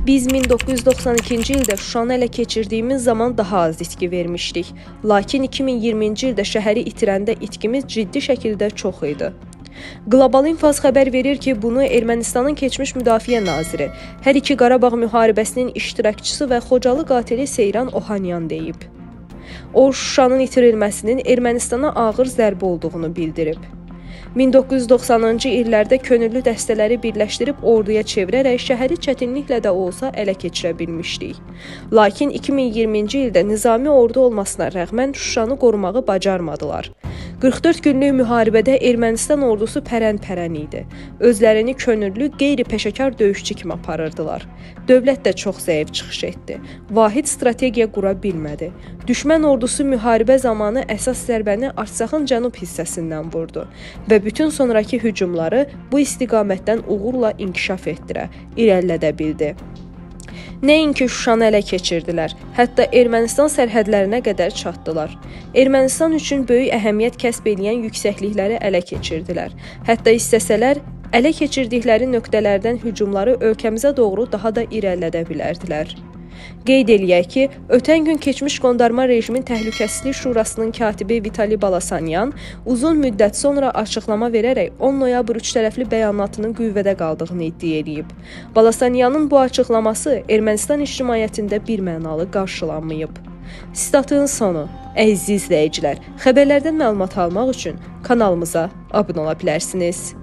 Biz 1992-ci ildə Şuşanı ələ keçirdiyimiz zaman daha az itki vermişdik. Lakin 2020-ci ildə şəhəri itirəndə itkimiz ciddi şəkildə çox idi. Qlobal İnfaz xəbər verir ki, bunu Ermənistanın keçmiş müdafiə naziri, hər iki Qarabağ müharibəsinin iştirakçısı və Xocalı qatili Seyran Ohanyan deyib. O, Şuşanın itirilməsinin Ermənistana ağır zərbə olduğunu bildirib. 1990-cı illərdə könüllü dəstələri birləşdirib orduya çevirərək şəhəri çətinliklə də olsa ələ keçirə bilmişdik. Lakin 2020-ci ildə nizami ordu olmasına rəğmən Şuşanı qorumağı bacarmadılar. 44 günlük müharibədə Ermənistan ordusu pərən-pərən idi. Özlərini könüllü, qeyri-peşəkar döyüşçü kimi aparırdılar. Dövlət də çox zəif çıxış etdi. Vahid strategiya qura bilmədi. Düşmən ordusu müharibə zamanı əsas zərbəni Artsakın cənub hissəsindən vurdu və bütün sonrakı hücumları bu istiqamətdən uğurla inkişaf etdirə, irəlilədə bildi. Nəinki Şuşanı ələ keçirdilər, hətta Ermənistan sərhədlərinə qədər çatdılar. Ermənistan üçün böyük əhəmiyyət kəsb edən yüksəklikləri ələ keçirdilər. Hətta istəsələr, ələ keçirdikləri nöqtələrdən hücumları ölkəmizə doğru daha da irəlilədə bilərdilər. Qeyd eləyək ki, ötən gün keçmiş qondarma rejimin Təhlükəsizlik Şurasının katibi Vitali Balasanyan uzun müddət sonra açıqlama verərək 10 noyabr üçtərəfli bəyanatının qüvvədə qaldığını iddia edib. Balasanyanın bu açıqlaması Ermənistan ictimaiyyətində birmənalı qarşılanmayıb. Statın sonu. Əziz izləyicilər, xəbərlərdən məlumat almaq üçün kanalımıza abunə ola bilərsiniz.